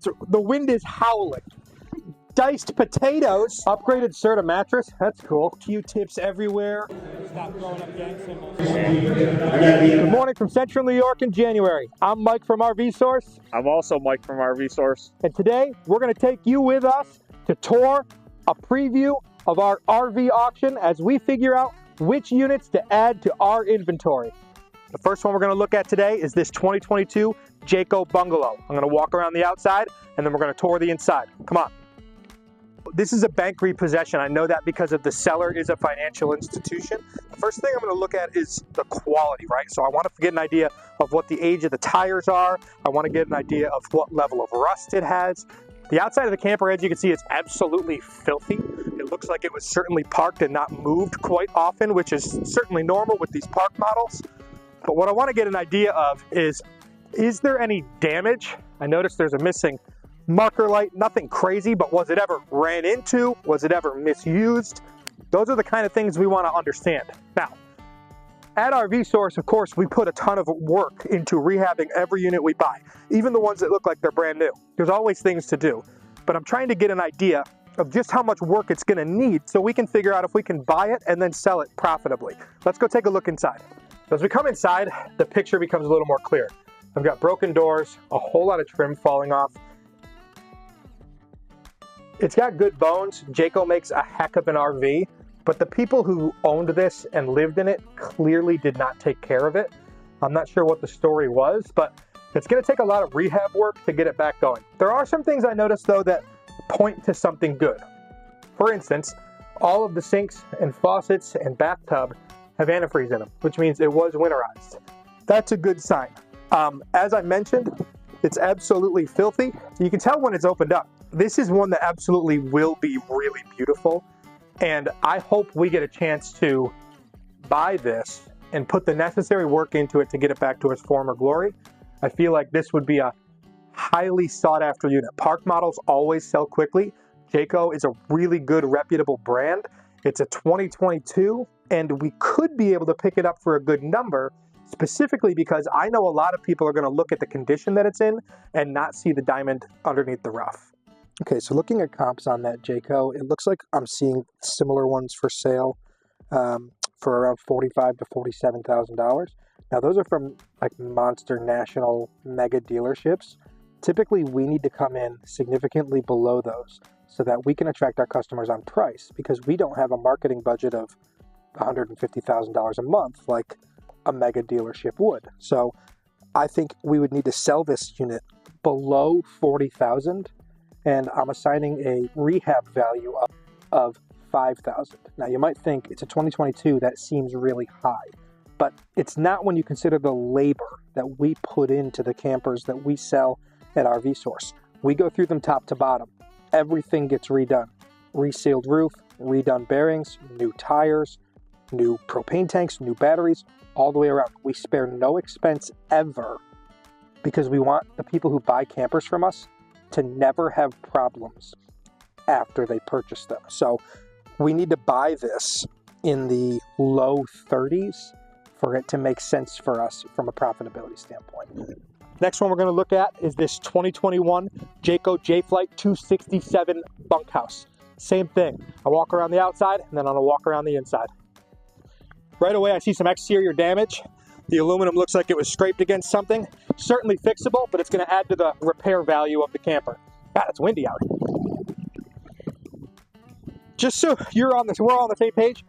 The wind is howling. Diced potatoes. Upgraded Serta mattress. That's cool. Q-tips everywhere. Stop throwing up gang symbols. Good morning from Central New York in January. I'm Mike from RVSource. I'm also Mike from RVSource. And today we're going to take you with us to tour a preview of our RV auction as we figure out which units to add to our inventory. The first one we're going to look at today is this 2022 Jayco Bungalow. I'm going to walk around the outside and then we're going to tour the inside. Come on. This is a bank repossession. I know that because of the seller is a financial institution. The first thing I'm going to look at is the quality, right? So I want to get an idea of what the age of the tires are. I want to get an idea of what level of rust it has. The outside of the camper, as you can see, is absolutely filthy. It looks like it was certainly parked and not moved quite often, which is certainly normal with these park models. But what I want to get an idea of is there any damage? I noticed there's a missing marker light, nothing crazy, but was it ever ran into? Was it ever misused? Those are the kind of things we want to understand. Now, at RVSource, of course, we put a ton of work into rehabbing every unit we buy, even the ones that look like they're brand new. There's always things to do, but I'm trying to get an idea of just how much work it's going to need so we can figure out if we can buy it and then sell it profitably. Let's go take a look inside. As we come inside, the picture becomes a little more clear. I've got broken doors, a whole lot of trim falling off. It's got good bones. Jayco makes a heck of an RV, but the people who owned this and lived in it clearly did not take care of it. I'm not sure what the story was, but it's going to take a lot of rehab work to get it back going. There are some things I noticed, though, that point to something good. For instance, all of the sinks and faucets and bathtub have antifreeze in them, which means it was winterized. That's a good sign. As I mentioned, it's absolutely filthy. You can tell when it's opened up. This is one that absolutely will be really beautiful, and I hope we get a chance to buy this and put the necessary work into it to get it back to its former glory. I feel like this would be a highly sought after unit. Park models always sell quickly. Jayco is a really good, reputable brand. It's a 2022, and we could be able to pick it up for a good number, specifically because I know a lot of people are going to look at the condition that it's in and not see the diamond underneath the rough. Okay, so looking at comps on that Jayco, it looks like I'm seeing similar ones for sale for around $45,000 to $47,000. Now, those are from like monster national mega dealerships. Typically, we need to come in significantly below those so that we can attract our customers on price, because we don't have a marketing budget of $150,000 a month like a mega dealership would. So I think we would need to sell this unit below $40,000, and I'm assigning a rehab value of $5,000. Now, you might think it's a 2022, that seems really high, but it's not when you consider the labor that we put into the campers that we sell at RVSource. We go through them top to bottom. Everything gets redone. Resealed roof, redone bearings, new tires, new propane tanks, new batteries, all the way around. We spare no expense ever because we want the people who buy campers from us to never have problems after they purchase them. So we need to buy this in the low 30s for it to make sense for us from a profitability standpoint. Next one we're going to look at is this 2021 Jayco J-Flight 267 bunkhouse. Same thing. I walk around the outside and then I'm going to walk around the inside. Right away I see some exterior damage. The aluminum looks like it was scraped against something. Certainly fixable, but it's going to add to the repair value of the camper. God, it's windy out. Just so we're on the same page,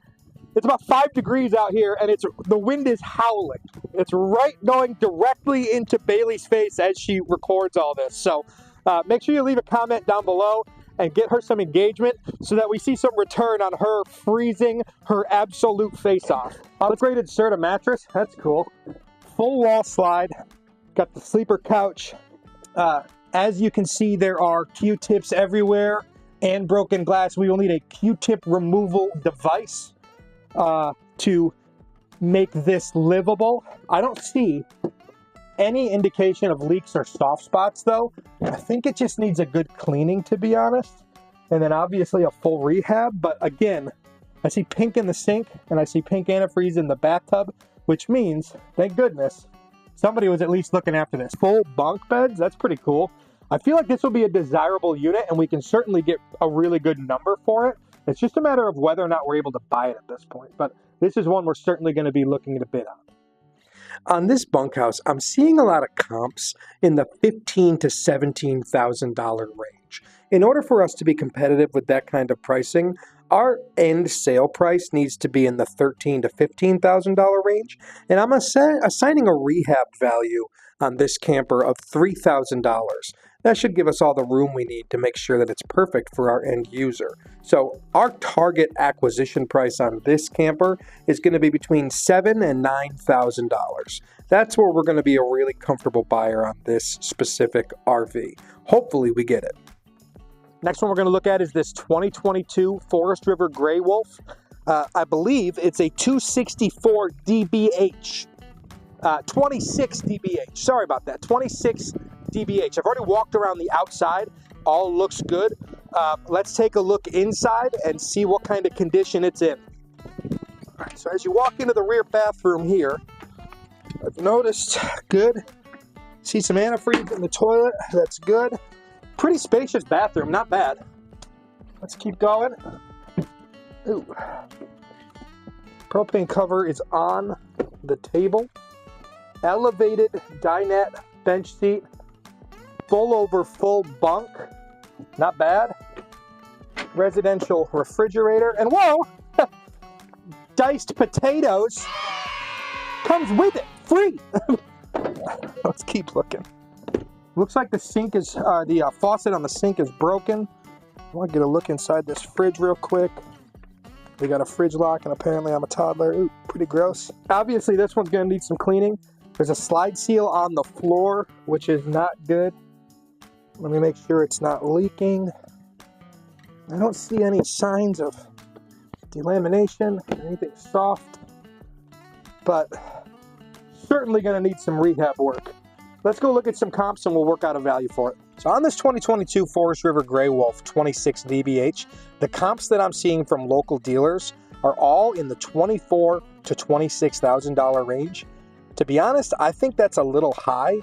it's about 5 degrees out here, and the wind is howling. It's going directly into Bailey's face as she records all this. So make sure you leave a comment down below and get her some engagement so that we see some return on her freezing her absolute face off. Upgraded Serta mattress, that's cool. Full wall slide, got the sleeper couch. As you can see, there are Q-tips everywhere and broken glass. We will need a Q-tip removal device to make this livable. I don't see any indication of leaks or soft spots though. I think it just needs a good cleaning, to be honest. And then obviously a full rehab. But again, I see pink in the sink and I see pink antifreeze in the bathtub, which means, thank goodness, somebody was at least looking after this. Full bunk beds, that's pretty cool. I feel like this will be a desirable unit, and we can certainly get a really good number for it. It's just a matter of whether or not we're able to buy it at this point. But this is one we're certainly going to be looking to bid on. On this bunkhouse, I'm seeing a lot of comps in the $15,000 to $17,000 range. In order for us to be competitive with that kind of pricing, our end sale price needs to be in the $13,000 to $15,000 range, and I'm assigning a rehab value on this camper of $3,000. That should give us all the room we need to make sure that it's perfect for our end user. So our target acquisition price on this camper is going to be between $7,000 and $9,000. That's where we're going to be a really comfortable buyer on this specific RV. Hopefully we get it. Next one we're going to look at is this 2022 Forest River Grey Wolf. I believe it's a 264 DBH. 26 DBH. Sorry about that. 26 DBH. I've already walked around the outside. All looks good. Let's take a look inside and see what kind of condition it's in. All right, so as you walk into the rear bathroom here, I've noticed, good. See some antifreeze in the toilet. That's good. Pretty spacious bathroom, not bad. Let's keep going. Ooh. Propane cover is on the table. Elevated dinette bench seat. Full over full bunk. Not bad. Residential refrigerator. And whoa! Diced potatoes comes with it. Free! Let's keep looking. Looks like the sink is, the faucet on the sink is broken. I want to get a look inside this fridge real quick. We got a fridge lock, and apparently I'm a toddler. Ooh, pretty gross. Obviously, this one's going to need some cleaning. There's a slide seal on the floor, which is not good. Let me make sure it's not leaking. I don't see any signs of delamination, anything soft, but certainly going to need some rehab work. Let's go look at some comps and we'll work out a value for it. So on this 2022 Forest River Grey Wolf 26 DBH, the comps that I'm seeing from local dealers are all in the $24,000 to $26,000 range. To be honest, I think that's a little high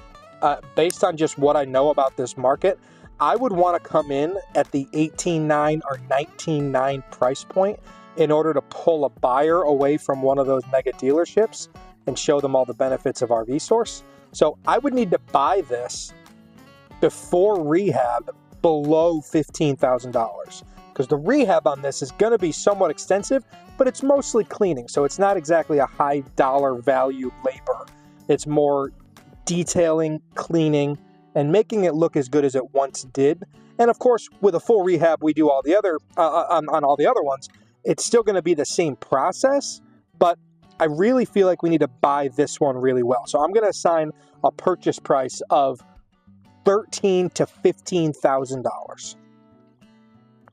based on just what I know about this market. I would want to come in at the $18,900 or $19,900 price point in order to pull a buyer away from one of those mega dealerships and show them all the benefits of RVSource. So I would need to buy this before rehab below $15,000 because the rehab on this is going to be somewhat extensive, but it's mostly cleaning. So it's not exactly a high dollar value labor. It's more detailing, cleaning, and making it look as good as it once did. And of course, with a full rehab, we do all the other, on all the other ones, it's still going to be the same process, but I really feel like we need to buy this one really well. So I'm going to assign a purchase price of $13,000 to $15,000.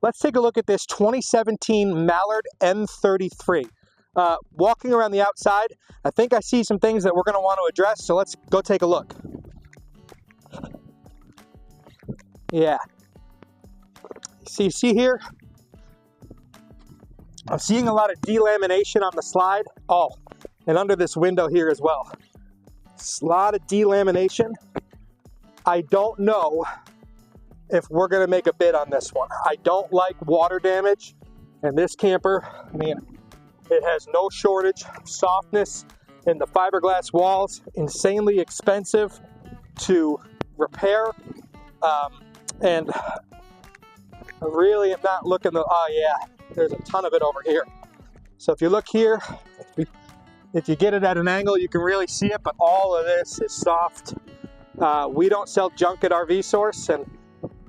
Let's take a look at this 2017 Mallard M33. Walking around the outside, I think I see some things that we're going to want to address, so let's go take a look. Yeah. See here? I'm seeing a lot of delamination on the slide. Oh, and under this window here as well. A lot of delamination. I don't know if we're going to make a bid on this one. I don't like water damage, and this camper, I mean, it has no shortage of softness in the fiberglass walls. Insanely expensive to repair, and I really am not looking to, oh yeah, there's a ton of it over here. So if you look here, if you get it at an angle, you can really see it, but all of this is soft. We don't sell junk at RVSource, and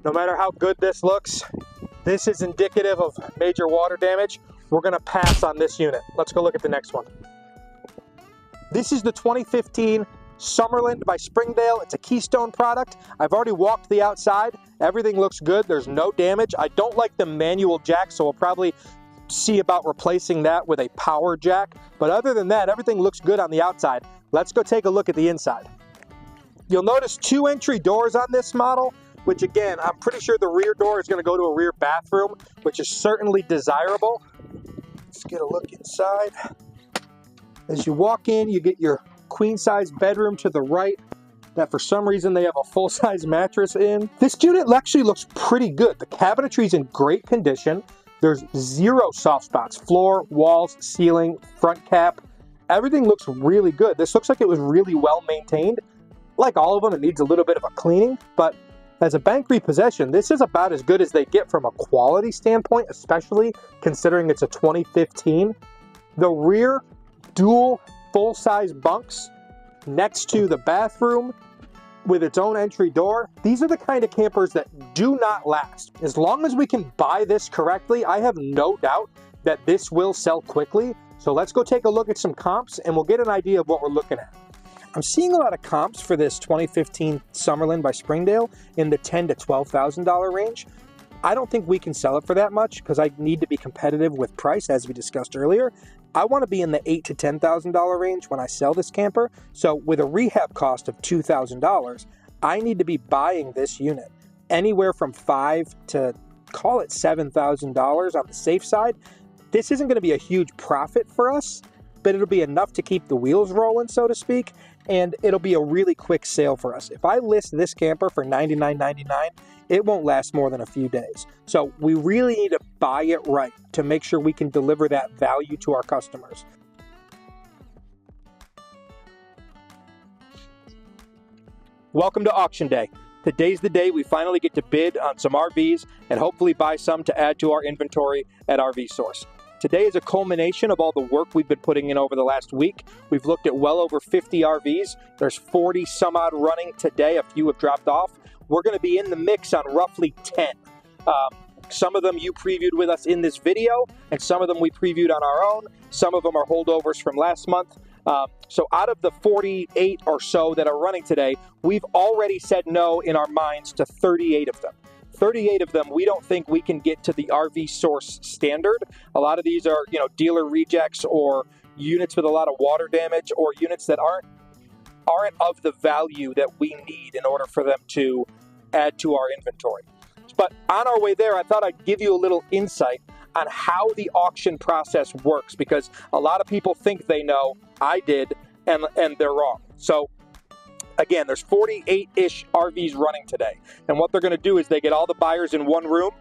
no matter how good this looks, this is indicative of major water damage. We're gonna pass on this unit. Let's go look at the next one. This is the 2015 Summerland by Springdale. It's a Keystone product. I've already walked the outside. Everything looks good. There's no damage. I don't like the manual jack, so we'll probably see about replacing that with a power jack. But other than that, everything looks good on the outside. Let's go take a look at the inside. You'll notice 2 entry doors on this model, which again, I'm pretty sure the rear door is going to go to a rear bathroom, which is certainly desirable. Let's get a look inside. As you walk in, you get your queen size bedroom to the right. that for some reason they have a full-size mattress in. This unit actually looks pretty good. The cabinetry's in great condition. There's zero soft spots. Floor, walls, ceiling, front cap. Everything looks really good. This looks like it was really well maintained. Like all of them, it needs a little bit of a cleaning, but as a bank repossession, this is about as good as they get from a quality standpoint, especially considering it's a 2015. The rear dual full-size bunks next to the bathroom with its own entry door. These are the kind of campers that do not last. As long as we can buy this correctly, I have no doubt that this will sell quickly. So let's go take a look at some comps and we'll get an idea of what we're looking at. I'm seeing a lot of comps for this 2015 Summerlin by Springdale in the $10,000 to $12,000 range. I don't think we can sell it for that much because I need to be competitive with price, as we discussed earlier. I want to be in the $8,000 to $10,000 range when I sell this camper. So with a rehab cost of $2,000, I need to be buying this unit anywhere from $5,000 to call it $7,000 on the safe side. This isn't going to be a huge profit for us, but it'll be enough to keep the wheels rolling, so to speak, and it'll be a really quick sale for us. If I list this camper for $99.99, it won't last more than a few days. So we really need to buy it right to make sure we can deliver that value to our customers. Welcome to auction day. Today's the day we finally get to bid on some RVs and hopefully buy some to add to our inventory at RVSource. Today is a culmination of all the work we've been putting in over the last week. We've looked at well over 50 RVs. There's 40 some odd running today. A few have dropped off. We're going to be in the mix on roughly 10. Some of them you previewed with us in this video, and some of them we previewed on our own. Some of them are holdovers from last month. So out of the 48 or so that are running today, we've already said no in our minds to 38 of them. 38 of them, we don't think we can get to the RVSource standard. A lot of these are, dealer rejects or units with a lot of water damage or units that aren't of the value that we need in order for them to add to our inventory. But on our way there, I thought I'd give you a little insight on how the auction process works, because a lot of people think they know. I did, and they're wrong. So again, there's 48-ish RVs running today. And what they're going to do is they get all the buyers in one room,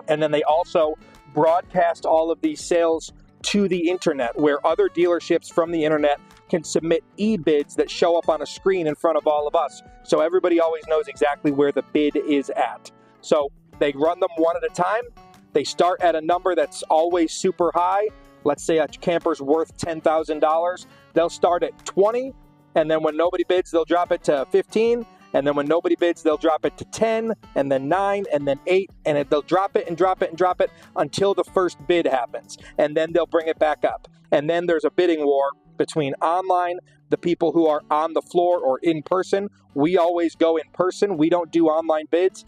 and then they also broadcast all of these sales to the internet, where other dealerships from the internet can submit e-bids that show up on a screen in front of all of us. So everybody always knows exactly where the bid is at. So they run them one at a time. They start at a number that's always super high. Let's say a camper's worth $10,000. They'll start at 20. And then when nobody bids, they'll drop it to 15. And then when nobody bids, they'll drop it to 10, and then 9, and then 8. And they'll drop it and drop it and drop it until the first bid happens. And then they'll bring it back up. And then there's a bidding war between online, the people who are on the floor or in person. We always go in person. We don't do online bids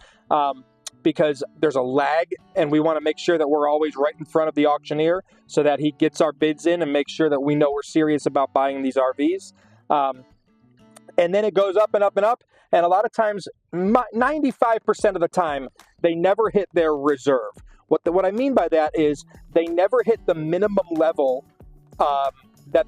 because there's a lag, and we want to make sure that we're always right in front of the auctioneer so that he gets our bids in and makes sure that we know we're serious about buying these RVs. And then it goes up and up and up. And a lot of times, 95% of the time, they never hit their reserve. What I mean by that is they never hit the minimum level that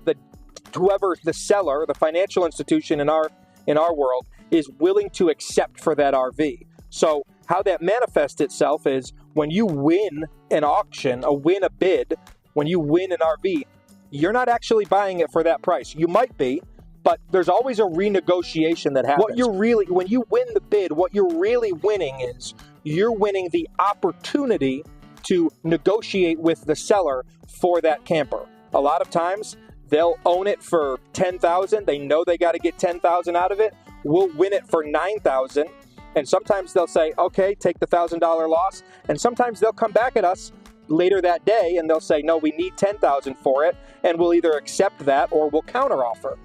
whoever the seller, the financial institution in our world, is willing to accept for that RV. So how that manifests itself is when you win an auction, win a bid, when you win an RV, you're not actually buying it for that price. You might be, but there's always a renegotiation that happens. When you win the bid, what you're really winning is you're winning the opportunity to negotiate with the seller for that camper. A lot of times they'll own it for $10,000. They know they got to get $10,000 out of it. We'll win it for $9,000. And sometimes they'll say, okay, take the $1,000 loss. And sometimes they'll come back at us later that day and they'll say, no, we need $10,000 for it. And we'll either accept that or we'll counteroffer.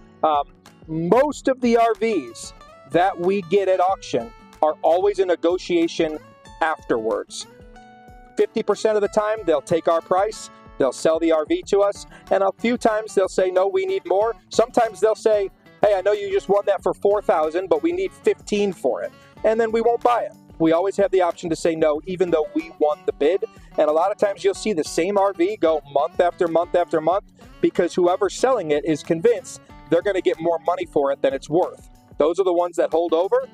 Most of the RVs that we get at auction are always a negotiation afterwards. 50% of the time, they'll take our price, they'll sell the RV to us, and a few times they'll say, no, we need more. Sometimes they'll say, hey, I know you just won that for $4,000, but we need $15,000 for it. And then we won't buy it. We always have the option to say no, even though we won the bid. And a lot of times you'll see the same RV go month after month after month because whoever's selling it is convinced they're going to get more money for it than it's worth. Those are the ones that hold over.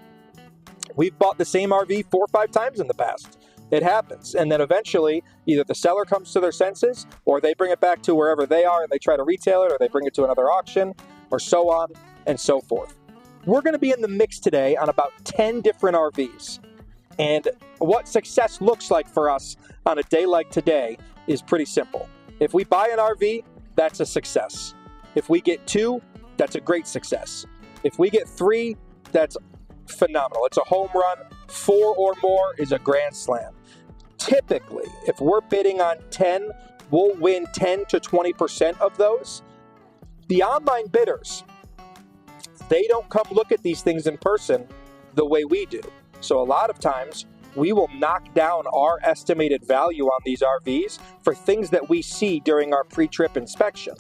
We've bought the same RV 4 or 5 times in the past. It happens. And then eventually, either the seller comes to their senses, or they bring it back to wherever they are and they try to retail it, or they bring it to another auction, or so on and so forth. We're going to be in the mix today on about 10 different RVs. And what success looks like for us on a day like today is pretty simple. If we buy an RV, that's a success. If we get 2, that's a great success. If we get 3, that's phenomenal. It's a home run. 4 or more is a grand slam. Typically, if we're bidding on 10, we'll win 10 to 20% of those. The online bidders, they don't come look at these things in person the way we do. So a lot of times, we will knock down our estimated value on these RVs for things that we see during our pre-trip inspection.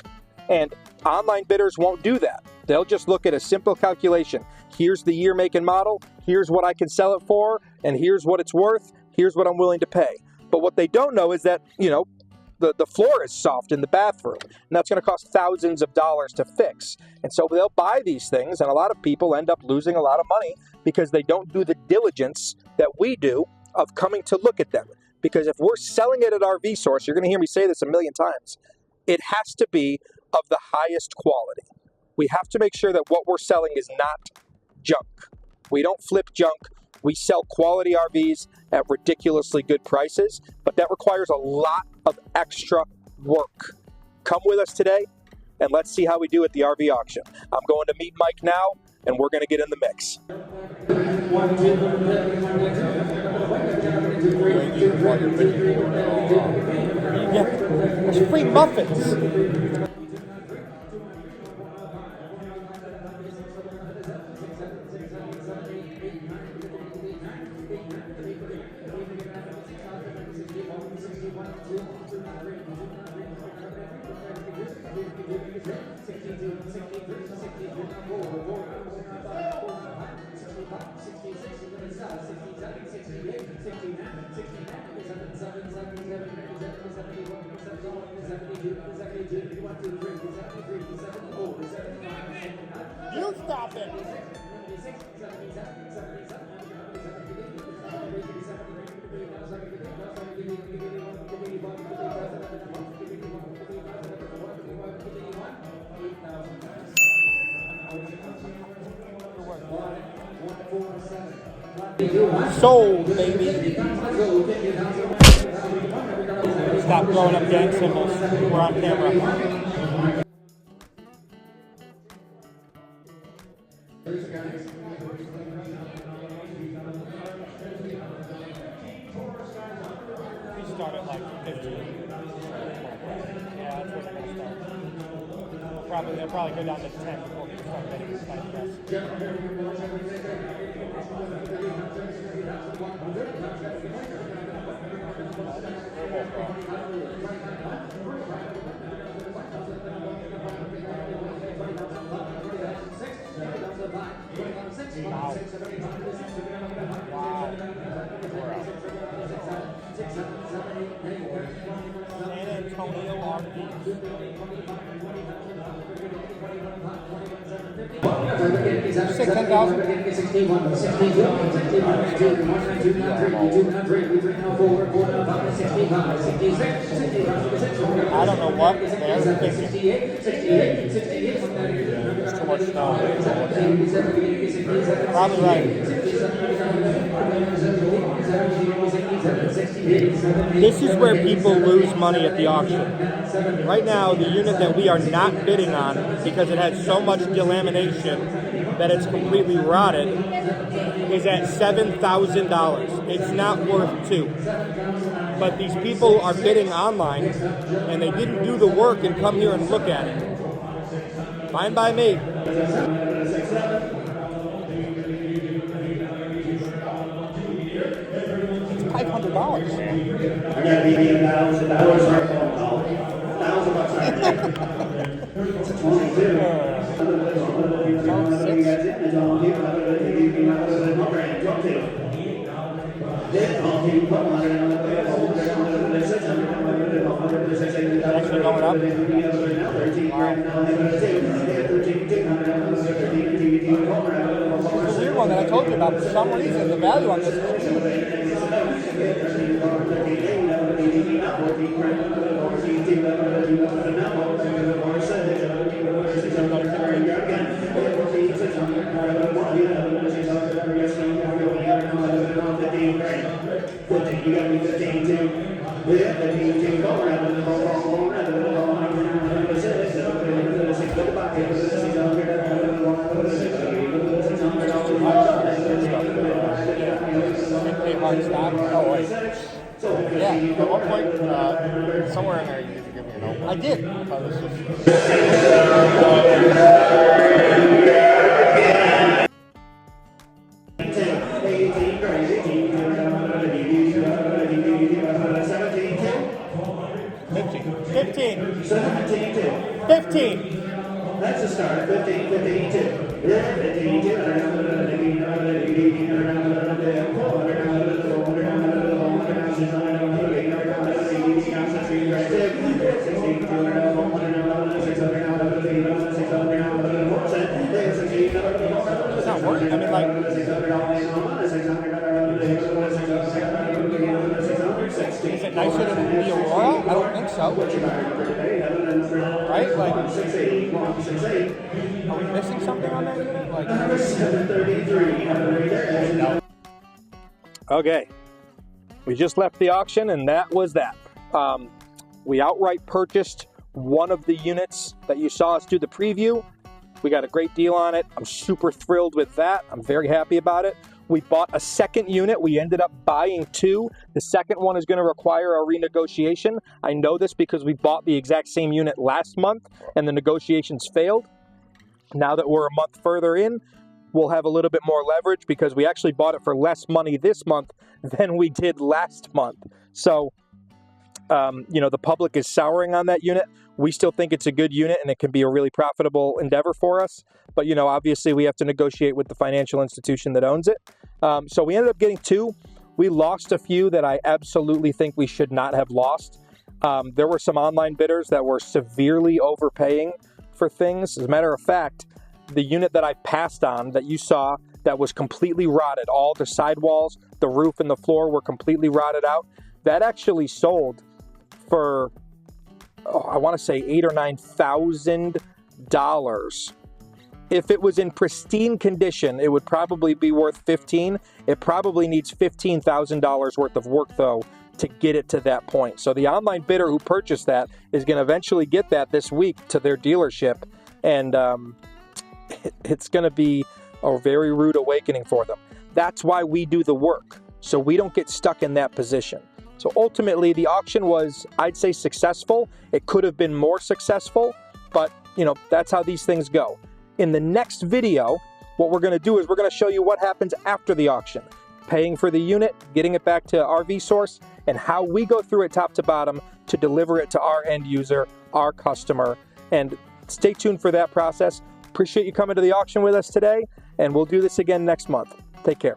And online bidders won't do that. They'll just look at a simple calculation. Here's the year, make, and model. Here's what I can sell it for, and here's what it's worth. Here's what I'm willing to pay. But what they don't know is that, the floor is soft in the bathroom, and that's going to cost thousands of dollars to fix. And so they'll buy these things, and a lot of people end up losing a lot of money because they don't do the diligence that we do of coming to look at them. Because if we're selling it at RVSource, you're going to hear me say this a million times, it has to be of the highest quality. We have to make sure that what we're selling is not junk. We don't flip junk. We sell quality RVs at ridiculously good prices, but that requires a lot of extra work. Come with us today, and let's see how we do at the RV auction. I'm going to meet Mike now, and we're going to get in the mix. Yeah, there's free muffins. You stop it. Sold, baby. Stop throwing up gang symbols. We're on camera. We start at like 15. Yeah, that's where they're going to start. They'll probably go down to 10 before we start getting this kind of Wow. San Antonio RV. Say 10,000. I don't know what they're thinking. There's too much snow. Probably right. This is where people lose money at the auction. Right now, the unit that we are not bidding on, because it has so much delamination that it's completely rotted, is at $7,000. It's not worth $2,000. But these people are bidding online, and they didn't do the work and come here and look at it. Fine by me. $500. I got actually going up. Wow. one that I told you about. For some reason, the value on this is cheap. Oh, wait. Yeah. At one point, somewhere in there, you need to give me a note. I did. I was just... 15. 17, 15. That's the start. 15, 15, 2. 15, It's not working. I mean, like, is it nicer than the Aurora? I don't think so. Right? Like, are we missing something on that unit? Like, Okay, we just left the auction, and that was that. We outright purchased one of the units that you saw us do the preview. We got a great deal on it. I'm super thrilled with that. I'm very happy about it. We bought a second unit. We ended up buying two. The second one is going to require a renegotiation. I know this because we bought the exact same unit last month and the negotiations failed. Now that we're a month further in, we'll have a little bit more leverage because we actually bought it for less money this month than we did last month. So, the public is souring on that unit. We still think it's a good unit and it can be a really profitable endeavor for us. But, obviously we have to negotiate with the financial institution that owns it. So we ended up getting two. We lost a few that I absolutely think we should not have lost. There were some online bidders that were severely overpaying for things. As a matter of fact, the unit that I passed on that you saw that was completely rotted, all the sidewalls, the roof and the floor were completely rotted out. That actually sold for, I want to say $8,000 or $9,000. If it was in pristine condition, it would probably be worth $15,000. It probably needs $15,000 worth of work though to get it to that point. So the online bidder who purchased that is going to eventually get that this week to their dealership, and it's going to be a very rude awakening for them. That's why we do the work, so we don't get stuck in that position. So ultimately, the auction was, I'd say, successful. It could have been more successful, but, that's how these things go. In the next video, what we're going to do is we're going to show you what happens after the auction, paying for the unit, getting it back to RVSource, and how we go through it top to bottom to deliver it to our end user, our customer. And stay tuned for that process. Appreciate you coming to the auction with us today, and we'll do this again next month. Take care.